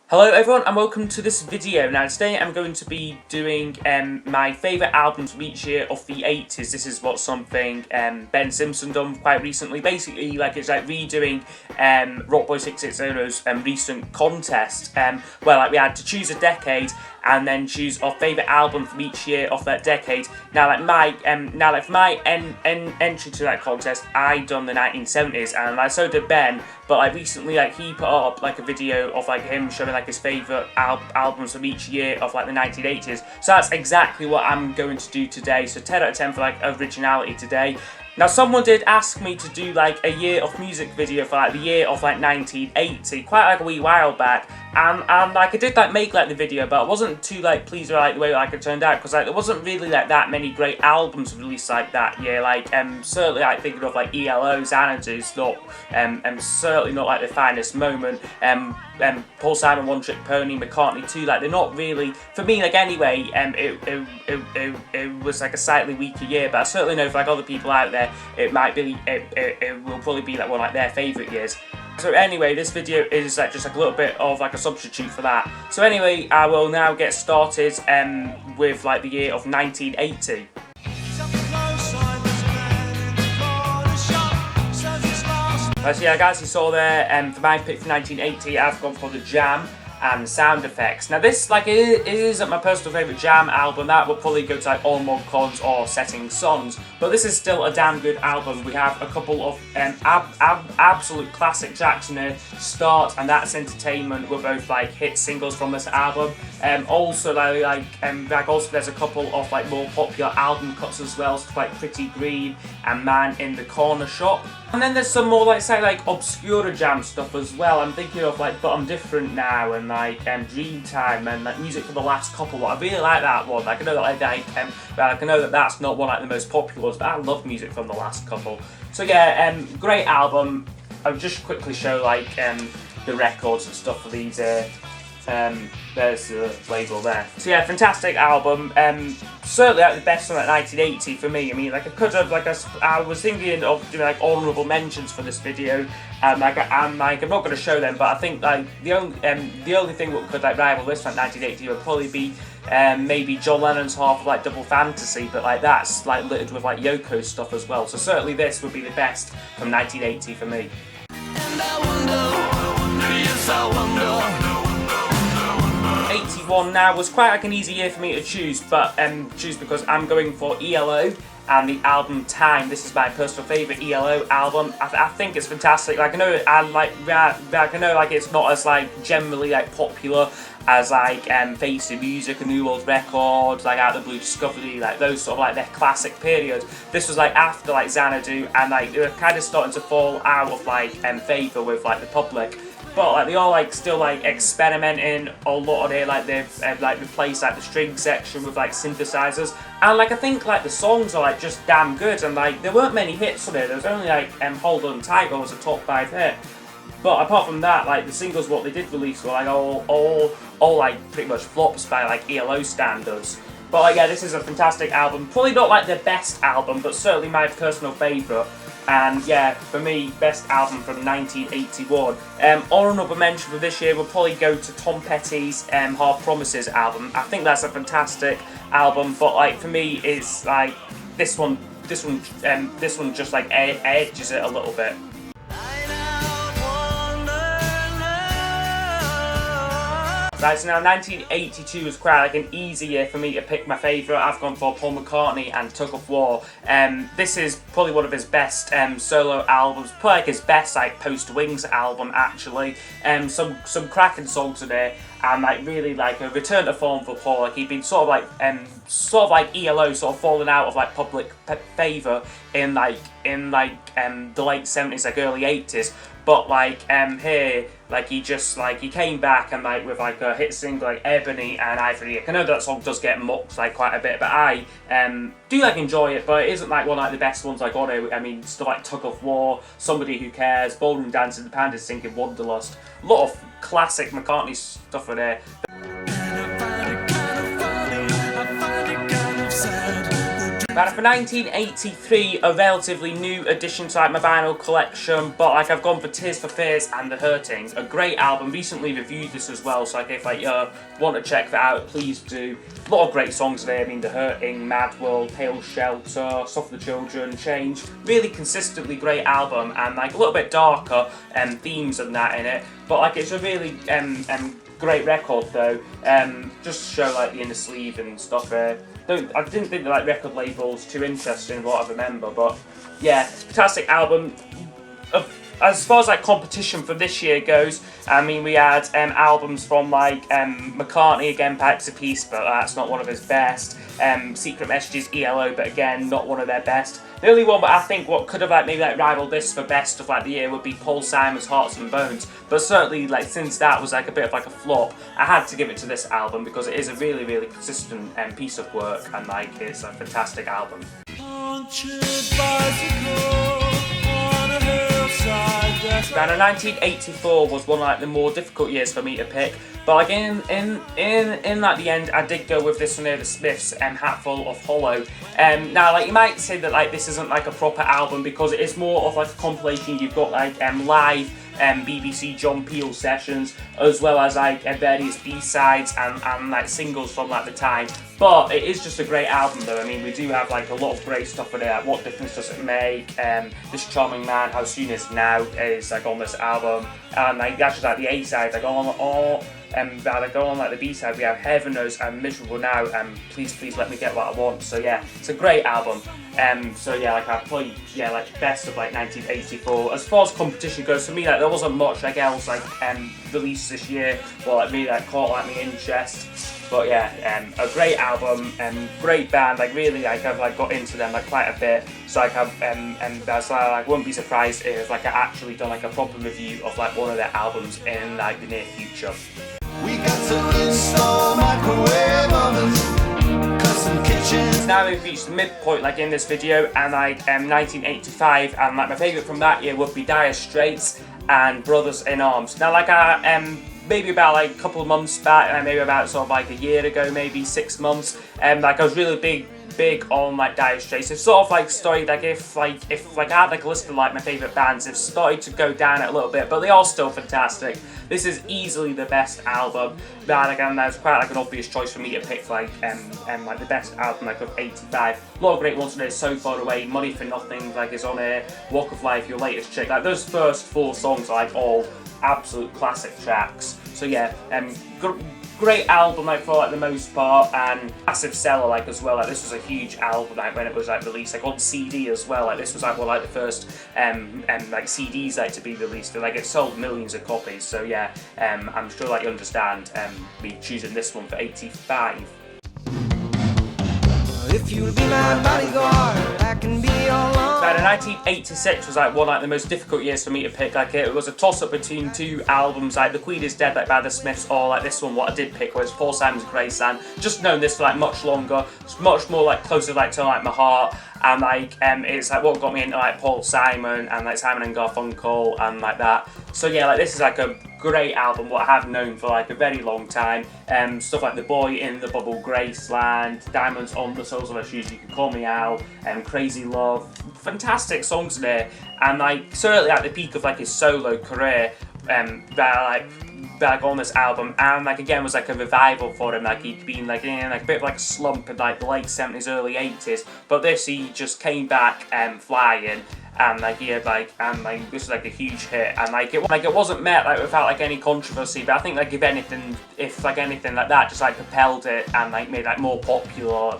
Hello everyone and welcome to this video. Now today I'm going to be doing my favourite albums from each year of the 80s. This is what something Ben Simpson done quite recently. Basically it's like redoing Rock Boy 660's recent contest where we had to choose a decade and then choose our favourite album from each year of that decade. Now for my entry to that contest, I done the 1970s and so did Ben, but recently he put up a video of him showing his favourite albums from each year of the 1980s. So that's exactly what I'm going to do today. So 10 out of 10 for originality today. Now someone did ask me to do a year of music video for the year of 1980, quite a wee while back, and I did make the video, but I wasn't too pleased with the way it turned out, because there wasn't really that many great albums released that year. Certainly thinking of ELO, Xanadu's not certainly not the finest moment. Paul Simon, One Trick Pony, McCartney too. They're not really, for me anyway. It was a slightly weaker year, but I certainly know for other people out there, it will probably be one of their favourite years. So anyway, this video is just a little bit of a substitute for that. So anyway, I will now get started with the year of 1980. So yeah, guys, you saw there, for my pick for 1980, I've gone for the Jam and Sound Effects. Now this, it isn't my personal favourite Jam album. That would probably go to All Mod Cons or Setting Suns, but this is still a damn good album. We have a couple of absolute classic tracks in here. Start and That's Entertainment were both hit singles from this album. Also there's a couple of more popular album cuts as well, so Pretty Green and Man in the Corner Shop. And then there's some more obscure Jam stuff as well. I'm thinking of But I'm Different Now and Dreamtime and Music for the Last Couple. I really like that one. I know that I know that that's not one of the most popular, but I love Music from the Last Couple. So yeah, great album. I'll just quickly show the records and stuff for these. There's the label there. So yeah, fantastic album. Certainly the best from 1980 for me. I mean, I could have I was thinking of doing honourable mentions for this video, and I'm not going to show them, but I think the only thing that could rival this from 1980 would probably be maybe John Lennon's half of Double Fantasy, but that's littered with Yoko stuff as well. So certainly this would be the best from 1980 for me. And I wonder, yes I wonder. 81 now was quite an easy year for me to choose, but because I'm going for ELO and the album Time. This is my personal favourite ELO album. I think it's fantastic. I know it's not as generally popular as Face the Music, A New World Records, Out of the Blue Discovery, those sort of their classic period. This was after Xanadu, and they were kind of starting to fall out of favour with the public. But they all still experimenting a lot on here. They've replaced the string section with synthesizers, and I think the songs are just damn good. And there weren't many hits on it. There was only Hold On Tight was a top 5 hit. But apart from that, the singles what they did release were all pretty much flops by ELO standards. But yeah, this is a fantastic album. Probably not the best album, but certainly my personal favourite. And yeah, for me, best album from 1981. Honourable mention for this year will probably go to Tom Petty's Hard Promises album. I think that's a fantastic album, but for me, it's this one just edges it a little bit. Right, so now 1982 was quite an easy year for me to pick my favourite. I've gone for Paul McCartney and Tug of War. This is probably one of his best solo albums, probably his best Post Wings album actually. Some cracking songs in there, and really a return to form for Paul. He'd been sort of ELO, sort of falling out of public favour in the late 70s, early 80s. But here, he came back and with a hit single Ebony and Ivory. I know that song does get mocked quite a bit, but I do enjoy it. But it isn't one of the best ones I got it. I mean, stuff Tug of War, Somebody Who Cares, Ballroom Dancing, The Pandas Singing, Wanderlust. A lot of classic McCartney stuff in there. Now for 1983, a relatively new addition to like my vinyl collection, but like I've gone for Tears for Fears and The Hurting, a great album. Recently reviewed this as well, so like if like you want to check that out, please do. A lot of great songs there. I mean, The Hurting, Mad World, Pale Shelter, Soft for the Children, Change. Really consistently great album, and like a little bit darker themes and that in it, but like it's a really great record though. Just show like the inner sleeve and stuff. I didn't think that like record labels too interesting, what I remember, but yeah, fantastic album. As far as like competition for this year goes, I mean we had albums from like McCartney, again Pipes of Peace, but that's not one of his best. Secret Messages, ELO, but again not one of their best. The only one that I think what could have like maybe like rivaled this for best of like the year would be Paul Simon's Hearts and Bones, but certainly like since that was like a bit of like a flop, I had to give it to this album because it is a really consistent piece of work, and like it's a fantastic album. Now, 1984 was one of like the more difficult years for me to pick, but like in like the end, I did go with this one here, the Smiths' Hatful of Hollow. Now, like you might say that like this isn't like a proper album because it is more of like a compilation. You've got like live BBC John Peel sessions, as well as like various B-sides and like singles from like the time. But it is just a great album though. I mean, we do have like a lot of great stuff in it. Like, What Difference Does It Make? This Charming Man, How Soon Is Now is like on this album. And like that's just like the A-sides. Like on like the B-side we have Heaven Knows and Miserable Now and Please Let Me Get What I Want. So yeah, it's a great album. So yeah, like I probably like best of like 1984. As far as competition goes, for me like there wasn't much like else like released this year or like really like caught like my interest. But yeah, a great album, great band. Like really, like I've like got into them like quite a bit. So like I've that's why I like wouldn't be surprised if like I actually done like a proper review of like one of their albums in like the near future. We got to install microwave ovens, custom kitchens. Now we've reached the midpoint like in this video, and like 1985, and like my favourite from that year would be Dire Straits and Brothers in Arms. Now like maybe about like a couple of months back, maybe about sort of like a year ago, maybe 6 months, like I was really big on like Dire Straits. It's sort of like started like if I had like a list of like my favourite bands, it's started to go down a little bit, but they are still fantastic. This is easily the best album. But again, that's quite like an obvious choice for me to pick like the best album like of 85. A lot of great ones on there. So Far Away, Money for Nothing like is on here. Walk of Life, Your Latest Chick. Like those first 4 songs are like all absolute classic tracks. So yeah, great album like for like the most part, and massive seller like as well. Like this was a huge album like when it was like released like on CD as well. Like this was like one like the first like CDs like to be released, and like it sold millions of copies. So yeah, I'm sure like you understand me choosing this one for 85. If you'll be my bodyguard, I can be your lawn. Now, 1986 was like one like the most difficult years for me to pick. Like it was a toss-up between 2 albums, like The Queen Is Dead like by the Smiths, or like this one what I did pick was Paul Simon's Graceland. Just known this for like much longer. It's much more like closer like to like my heart, and like it's like what got me into like Paul Simon and like Simon and Garfunkel and like that. So yeah, like this is like a great album, what I have known for like a very long time. Stuff like The Boy in the Bubble, Graceland, Diamonds on the Soles of Her Shoes, You Can Call Me Out, Crazy Love. Fantastic songs there, and like certainly at the peak of like his solo career, that like on this album, and like again was like a revival for him. Like he'd been like in like a bit of like a slump in like the late 70s, early 80s, but this he just came back flying. And like he had like this was like a huge hit, and like it wasn't met like without like any controversy, but I think like if anything like that just like propelled it and like made like more popular,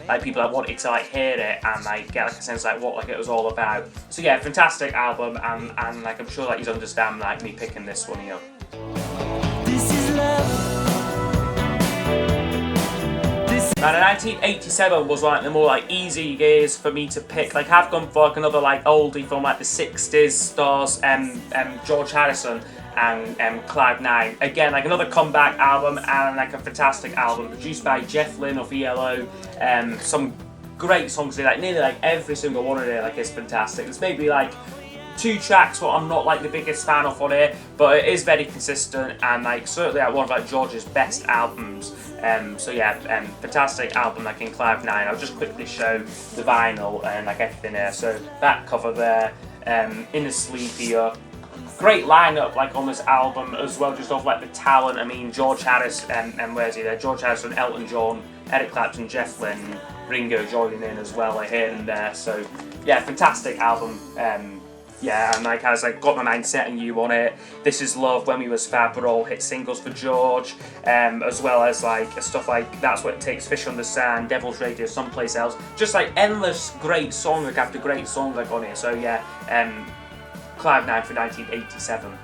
like people like wanted to like hear it and like get like a sense like what like it was all about. So yeah, fantastic album, and like I'm sure like you understand like me picking this one here. This is love. Now, 1987 was like the more like easy years for me to pick. Like I've gone for like another like oldie from like the 60s stars, George Harrison and Cloud 9. Again, like another comeback album and like a fantastic album produced by Jeff Lynne of ELO. Some great songs there, like nearly like every single one of it like is fantastic. There's maybe like 2 tracks what I'm not like the biggest fan of on it, but it is very consistent and like certainly like one of like George's best albums. So yeah, fantastic album like in Cloud 9. I'll just quickly show the vinyl and like everything here. So that cover there, In the Sleep here. Great lineup like on this album as well, just off like the talent. I mean, George Harris and where's he there? George Harrison, Elton John, Eric Clapton, Jeff Lynne, Ringo joining in as well like here and there. So yeah, fantastic album. Yeah, and like has like Got My Mind Set on You on it. This Is Love, When We Was Fab were all hit singles for George, as well as like stuff like That's What It Takes, Fish on the Sand, Devil's Radio, Someplace Else. Just like endless great song like after great song like on it. So yeah, Cloud 9 for 1987.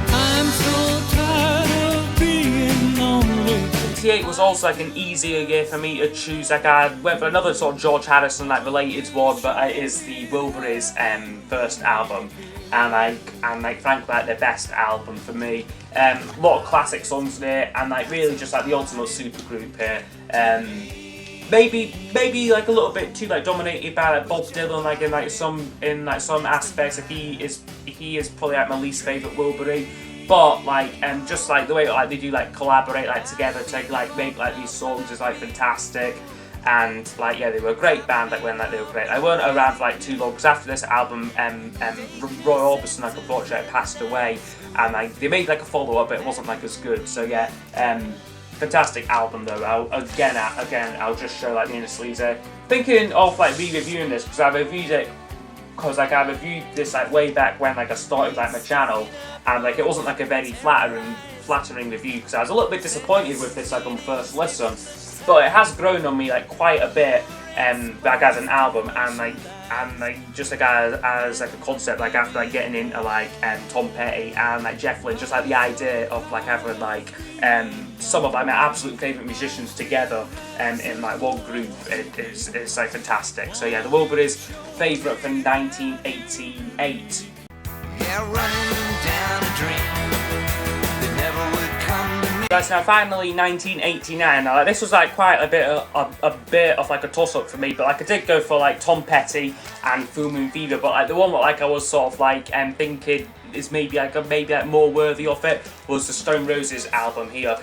I'm so tired of being lonely. 88 was also like an easier year for me to choose. Like I went for another sort of George Harrison like related one, but it is the Wilburys first album, and like frankly like their best album for me. A lot of classic songs in it, and like really just like the ultimate supergroup here. Maybe like a little bit too like dominated by like Bob Dylan like in some aspects. Like he is probably like my least favourite Wilbury. But like just like the way like they do like collaborate like together to like make like these songs is like fantastic, and like yeah, they were a great band like when like they were great. I weren't around for like too long because after this album Roy Orbison like unfortunately passed away, and like they made like a follow up but it wasn't like as good. So yeah, fantastic album though. I'll just show like the inner sleeves there. Thinking of like re-reviewing this because I reviewed this like way back when like I started like my channel, and like it wasn't like a very flattering review because I was a little bit disappointed with this like on first listen, but it has grown on me like quite a bit like as an album and like just like as like a concept, like after like getting into like Tom Petty and like Jeff Lynne, just like the idea of like having like some of like my absolute favourite musicians together in like one group is like fantastic. So yeah, the Wilburys favourite for 1988. Yeah, running down a dream that never would come to me. Right, now finally 1989. Now like, this was like quite a bit of like a toss-up for me, but like I did go for like Tom Petty and Full Moon Fever, but like the one that like I was sort of like thinking is maybe like more worthy of it was the Stone Roses album here.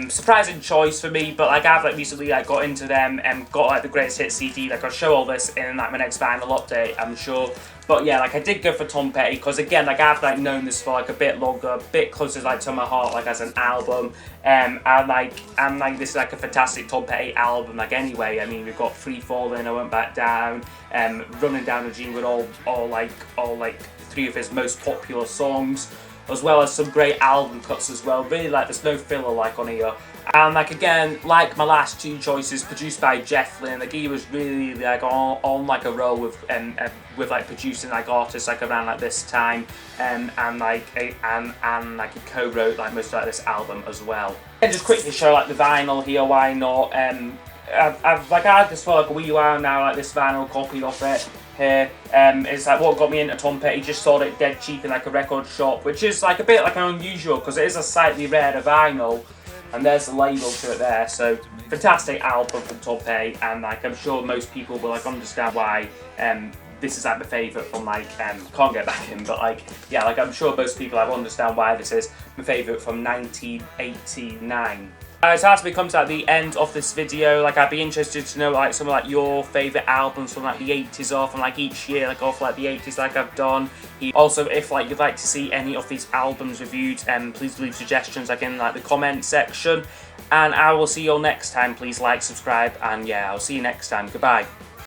Surprising choice for me, but like I've like recently like got into them and got like the greatest hits CD. Like I'll show all this in like my next vinyl update, I'm sure. But yeah, like I did go for Tom Petty because again, like I've like known this for like a bit longer, a bit closer like to my heart, like as an album. And this is like a fantastic Tom Petty album. Like anyway, I mean we've got Free Fallin', I Went Back Down, Running Down a Dream with all like 3 of his most popular songs, as well as some great album cuts as well. Really like there's no filler like on here. And like again, like my last 2 choices, produced by Jeff Lynne, like he was really like on like a roll with like producing like artists like around like this time, and he co-wrote like most of like this album as well. And just quickly show like the vinyl here, why not? I've like had this for like a wee while now, like this vinyl copy of it here. It's like what got me into Tom Petty. Just sold it dead cheap in like a record shop, which is like a bit like unusual because it is a slightly rarer vinyl. And there's the label to it there. So fantastic album from Tom Petty, and like I'm sure most people will like understand why this is like my favourite from like can't get back in, but like yeah, like I'm sure most people like understand why this is my favourite from 1989. So as we come to like, the end of this video, like I'd be interested to know like some of like your favourite albums from like the 80s or from like each year, like off like the 80s like I've done. Also, if like you'd like to see any of these albums reviewed, please leave suggestions like in like the comment section. And I will see you all next time. Please like, subscribe, and yeah, I'll see you next time. Goodbye.